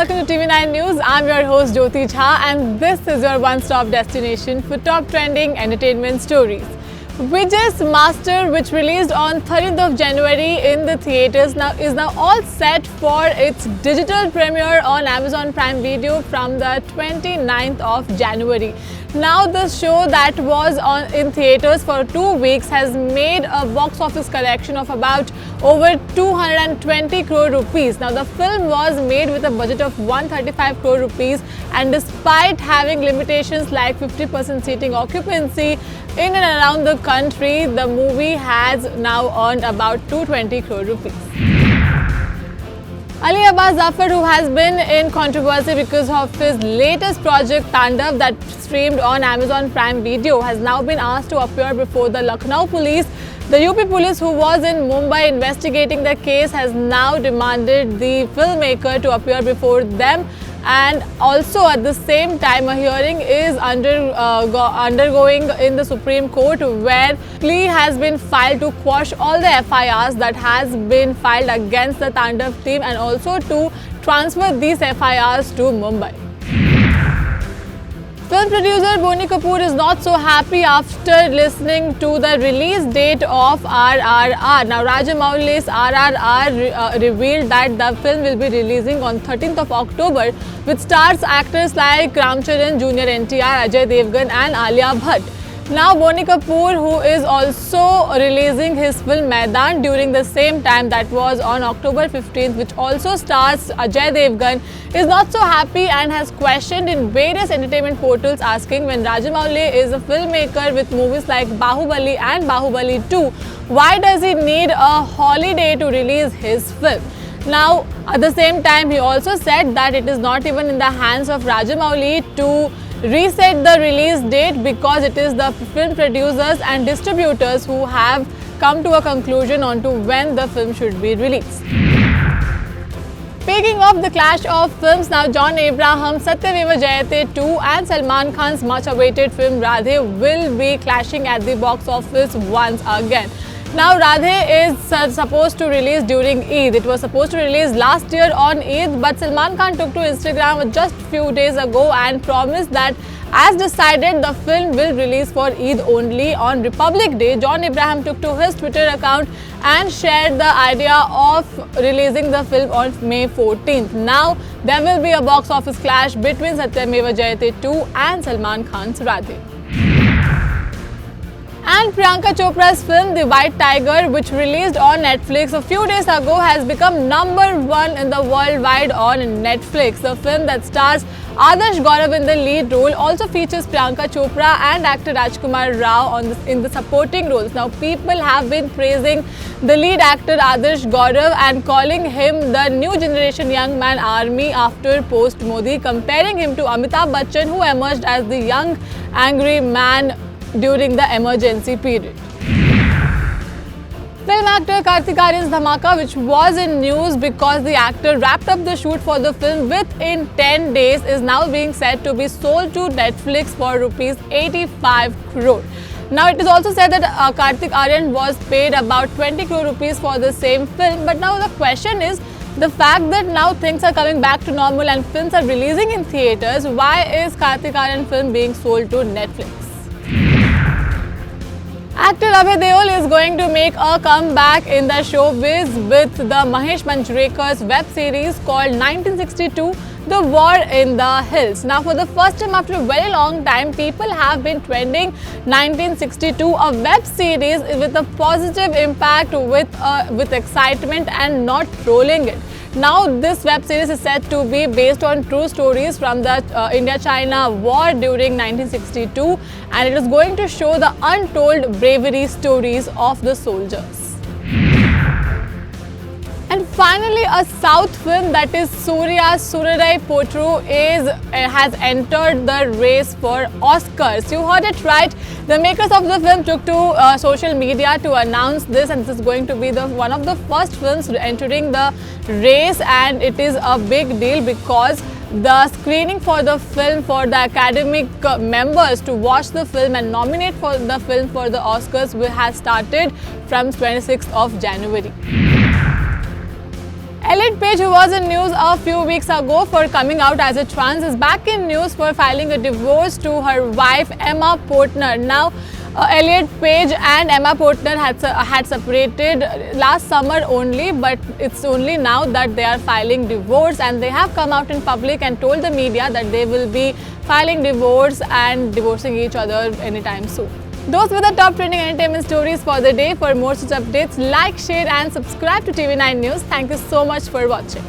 welcome to TV9 News. I'm your host Jyoti Jha and this is your one-stop destination for top trending entertainment stories. Vijay's Master, which released on 13th of January in the theatres, is now all set for its digital premiere on Amazon Prime Video from the 29th of January. Now the show that was in theatres for 2 weeks has made a box office collection of about over 220 crore rupees. Now the film was made with a budget of 135 crore rupees, and despite having limitations like 50% seating occupancy in and around the country, the movie has now earned about 220 crore rupees. Ali Abbas Zafar, who has been in controversy because of his latest project Tandav that streamed on Amazon Prime Video, has now been asked to appear before the Lucknow police. The UP police, who was in Mumbai investigating the case, has now demanded the filmmaker to appear before them, and also at the same time a hearing is undergoing in the Supreme Court, where plea has been filed to quash all the FIRs that has been filed against the Tandav team and also to transfer these FIRs to Mumbai. Film producer Boney Kapoor is not so happy after listening to the release date of RRR. Now, Rajamouli's RRR revealed that the film will be releasing on 13th of October with stars actors like Ram Charan, Junior NTR, Ajay Devgan and Alia Bhatt. Now, Boney Kapoor, who is also releasing his film Maidaan during the same time, that was on October 15th, which also stars Ajay Devgan, is not so happy and has questioned in various entertainment portals asking, when Rajamouli is a filmmaker with movies like Bahubali and Bahubali 2, why does he need a holiday to release his film? Now, at the same time, he also said that it is not even in the hands of Rajamouli to reset the release date because it is the film producers and distributors who have come to a conclusion on to when the film should be released. Speaking of the clash of films, now John Abraham's Satyameva Jayate 2 and Salman Khan's much-awaited film Radhe will be clashing at the box office once again. Now, Radhe is supposed to release during Eid. It was supposed to release last year on Eid, but Salman Khan took to Instagram just few days ago and promised that as decided, the film will release for Eid only on Republic Day. John Abraham took to his Twitter account and shared the idea of releasing the film on May 14th. Now, there will be a box office clash between Satyameva Jayate 2 and Salman Khan's Radhe. And Priyanka Chopra's film The White Tiger, which released on Netflix a few days ago, has become #1 in the worldwide on Netflix. The film that stars Adarsh Gaurav in the lead role also features Priyanka Chopra and actor Rajkumar Rao in the supporting roles. Now, people have been praising the lead actor Adarsh Gaurav and calling him the new generation young man army after post-Modi, comparing him to Amitabh Bachchan, who emerged as the young angry man during the emergency period. Film actor Kartik Aaryan's Dhamaka, which was in news because the actor wrapped up the shoot for the film within 10 days, is now being said to be sold to Netflix for rupees 85 crore. Now, it is also said that Kartik Aaryan was paid about 20 crore rupees for the same film, but now the question is, the fact that now things are coming back to normal and films are releasing in theatres, why is Kartik Aaryan film being sold to Netflix? Actor Abhay Deol is going to make a comeback in the showbiz with the Mahesh Manjrekar's web series called 1962 The War in the Hills. Now, for the first time after a very long time, people have been trending 1962, a web series with a positive impact, with excitement and not trolling it. Now, this web series is said to be based on true stories from the India-China war during 1962, and it is going to show the untold bravery stories of the soldiers. And finally, a South film, that is Surya's Surarai Potru, has entered the race for Oscars. You heard it right. The makers of the film took to social media to announce this, and this is going to be one of the first films entering the race, and it is a big deal because the screening for the film for the academic members to watch the film and nominate for the film for the Oscars has started from 26th of January. Elliot Page, who was in news a few weeks ago for coming out as a trans, is back in news for filing a divorce to her wife Emma Portner. Now, Elliot Page and Emma Portner had separated last summer only, but it's only now that they are filing divorce, and they have come out in public and told the media that they will be filing divorce and divorcing each other anytime soon. Those were the top trending entertainment stories for the day. For more such updates, like, share and subscribe to TV9 News. Thank you so much for watching.